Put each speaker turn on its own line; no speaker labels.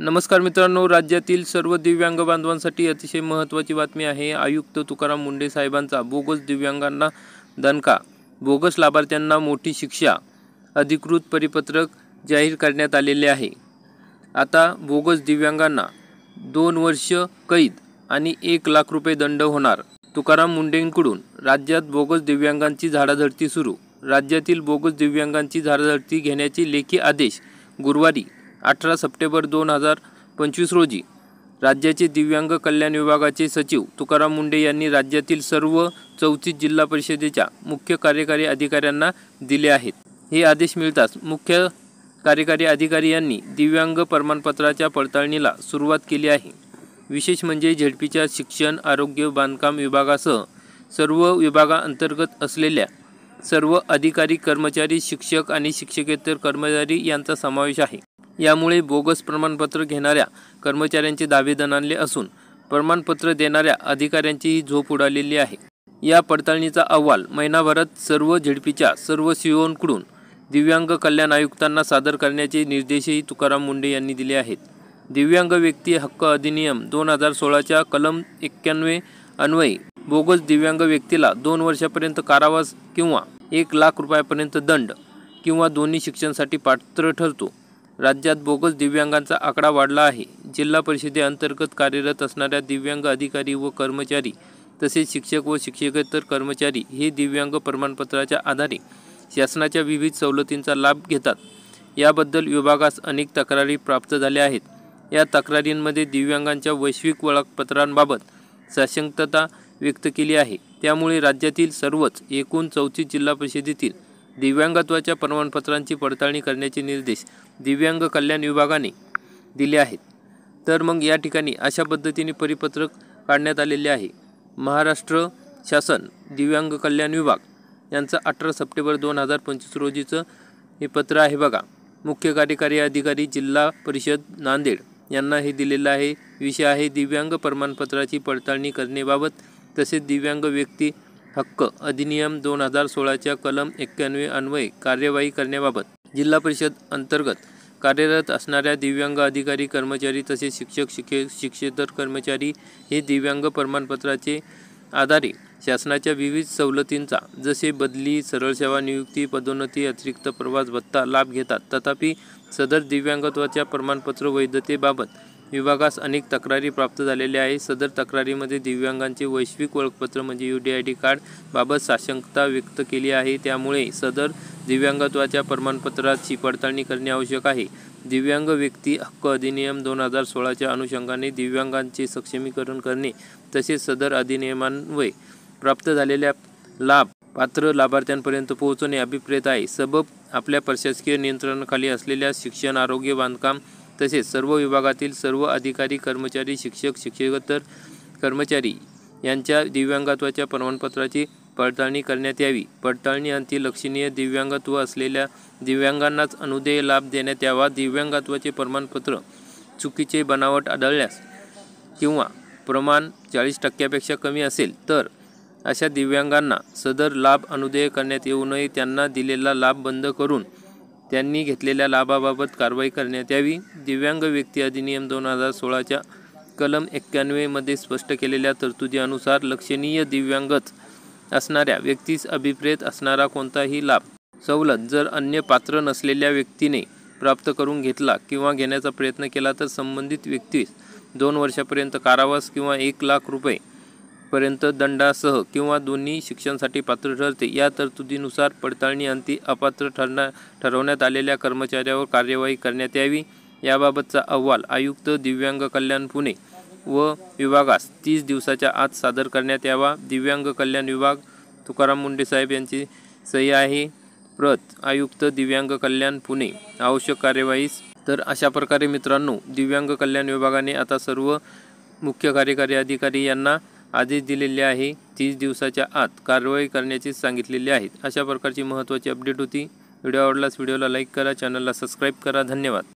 नमस्कार मित्रांनो, राज्यातील सर्व दिव्यांग बांधवांसाठी अतिशय महत्त्वाची बातमी आहे। आयुक्त तुकाराम मुंढे साहेबांचा बोगस दिव्यांगांना दणका, बोगस लाभार्थ्यांना मोठी शिक्षा, अधिकृत परिपत्रक जाहीर करण्यात आलेले आहे। आता बोगस दिव्यांगांना 2 वर्ष कैद आणि 1 लाख रुपये दंड होणार। तुकाराम मुंढेंकडून राज्यात बोगस दिव्यांगांची झाडाझडती सुरू। राज्यातील बोगस दिव्यांगांची झाडाझडती घेण्याचे लेखी आदेश गुरुवारी 18 सप्टेंबर 2025 रोजी राज्याचे दिव्यांग कल्याण विभागाचे सचिव तुकाराम मुंढे यांनी राज्यातील सर्व 34 जिल्हा परिषदेच्या मुख्य कार्यकारी अधिकाऱ्यांना दिले आहेत। हे आदेश मिळताच मुख्य कार्यकारी अधिकारी यांनी दिव्यांग प्रमाणपत्राच्या पडताळणीला सुरुवात केली आहे। विशेष म्हणजे झेडपीच्या शिक्षण, आरोग्य, बांधकाम विभागासह सर्व विभागांतर्गत असलेल्या सर्व अधिकारी, कर्मचारी, शिक्षक आणि शिक्षकेतर कर्मचारी यांचा समावेश आहे। यामुळे बोगस प्रमाणपत्र घेणाऱ्या कर्मचाऱ्यांचे दावे दणाणले असून प्रमाणपत्र देणाऱ्या अधिकाऱ्यांचीही झोप उडालेली आहे। या पडताळणीचा अहवाल महिनाभरात सर्व झेडपीच्या सर्व सीओंकडून दिव्यांग कल्याण आयुक्तांना सादर करण्याचे निर्देशही तुकाराम मुंढे यांनी दिले आहेत। दिव्यांग व्यक्ती हक्क अधिनियम 2016च्या कलम 91 अन्वये बोगस दिव्यांग व्यक्तीला 2 वर्षापर्यंत कारावास किंवा 1 लाख रुपयापर्यंत दंड किंवा दोन्ही शिक्षणासाठी पात्र ठरतो। राज्यात बोगस दिव्यांगांचा आकडा वाढला आहे। जिल्हा परिषदेअंतर्गत कार्यरत असणाऱ्या दिव्यांग अधिकारी व कर्मचारी तसेच शिक्षक व शिक्षकेतर कर्मचारी हे दिव्यांग प्रमाणपत्राच्या आधारे शासनाच्या विविध सवलतींचा लाभ घेतात। याबद्दल विभागास अनेक तक्रारी प्राप्त झाल्या आहेत। या तक्रारींमध्ये दिव्यांगांच्या वैश्विक ओळखपत्रांबाबत साशंकता व्यक्त केली आहे। त्यामुळे राज्यातील सर्वच एकूण 34 जिल्हा परिषदेतील दिव्यांगत्वाच्या प्रमाणपत्रांची पडताळणी करण्याचे निर्देश दिव्यांग कल्याण विभागाने दिले आहेत। तर मग या ठिकाणी अशा पद्धतीने परिपत्रक काढण्यात आलेले आहे। महाराष्ट्र शासन दिव्यांग कल्याण विभाग यांचं 18 सप्टेंबर 2025 रोजीचं हे पत्र आहे बघा। मुख्य कार्यकारी अधिकारी जिल्हा परिषद नांदेड यांना हे दिलेलं आहे। विषय आहे दिव्यांग प्रमाणपत्राची पडताळणी करण्याबाबत तसेच दिव्यांग व्यक्ती हक्क अधिनियम 2016च्या कलम 91 अन्वये कार्यवाही करण्याबाबत। जिल्हा परिषद अंतर्गत कार्यरत असणाऱ्या दिव्यांग अधिकारी, कर्मचारी तसेच शिक्षक, शिक्षकेतर कर्मचारी हे दिव्यांग प्रमाणपत्राचे आधारे शासनाच्या विविध सवलतींचा जसे बदली, सरळ सेवा नियुक्ती, पदोन्नती, अतिरिक्त प्रवास भत्ता लाभ घेतात। तथापि सदर दिव्यांगत्वाच्या प्रमाणपत्र वैधतेबाबत विभागास अनेक तक्रारी प्राप्त झालेल्या आहेत। सदर तक्रारीमध्ये दिव्यांगांचे वैश्विक ओळखपत्र म्हणजे UDID कार्ड बाबत साशंकता व्यक्त केली आहे। त्यामुळे सदर दिव्यांगत्वाच्या प्रमाणपत्राची पडताळणी करणे आवश्यक आहे। दिव्यांग व्यक्ती हक्क अधिनियम 2016च्या अनुषंगाने दिव्यांगांचे सक्षमीकरण करणे तसेच सदर अधिनियमान्वये प्राप्त झालेल्या लाभ पात्र लाभार्थ्यांपर्यंत पोहोचवणे अभिप्रेत आहे। सबब आपल्या प्रशासकीय नियंत्रणाखाली असलेल्या शिक्षण, आरोग्य, बांधकाम तसेच सर्व विभागातील सर्व अधिकारी, कर्मचारी, शिक्षक, शिक्षकेतर कर्मचारी यांच्या दिव्यांगत्वाच्या प्रमाणपत्राची पडताळणी करण्यात यावी। पडताळणी अंती लक्षणीय दिव्यांगत्व असलेल्या दिव्यांगांनाच अनुदेय लाभ देण्यात यावा। दिव्यांगत्वाचे प्रमाणपत्र चुकीचे बनावट आढळल्यास किंवा प्रमाण 40% कमी असेल तर अशा दिव्यांगांना सदर लाभ अनुदेय करण्यात येऊ नये। त्यांना दिलेला लाभ बंद करून त्यांनी घेतलेल्या लाभाबाबत कारवाई करण्यात यावी। दिव्यांग व्यक्ती अधिनियम 2016च्या कलम 91 मध्ये स्पष्ट केलेल्या तरतुदीनुसार लक्षणीय दिव्यांगच असणाऱ्या व्यक्तीस अभिप्रेत असणारा कोणताही लाभ, सवलत जर अन्य पात्र नसलेल्या व्यक्तीने प्राप्त करून घेतला किंवा घेण्याचा प्रयत्न केला तर संबंधित व्यक्तीस 2 वर्षापर्यंत कारावास किंवा 1 लाख रुपये पर्यंत दंडासह किंवा दोन्ही शिक्षणासाठी पात्र ठरते। या तरतुदीनुसार पडताळणी अंती अपात्र ठरवण्यात आलेल्या कर्मचाऱ्यावर कार्यवाही करण्यात यावी। याबाबतचा अहवाल आयुक्त दिव्यांग कल्याण पुणे व विभागास 30 दिवसाच्या आत सादर करण्यात यावा। दिव्यांग कल्याण विभाग तुकाराम मुंढे साहेब यांची सही आहे। प्रत आयुक्त दिव्यांग कल्याण पुणे आवश्यक कार्यवाहीस। तर अशा प्रकारे मित्रांनो, दिव्यांग कल्याण विभागाने आता सर्व मुख्य कार्यकारी अधिकारी यांना आदेश दिलेले आहे। 30 दिवसाच्या आत कारवाई करण्याचे सांगितलेले आहेत। अशा प्रकारची महत्त्वाची अपडेट होती। व्हिडिओ आवडल्यास व्हिडिओला लाईक करा, चॅनलला सबस्क्राईब करा। धन्यवाद।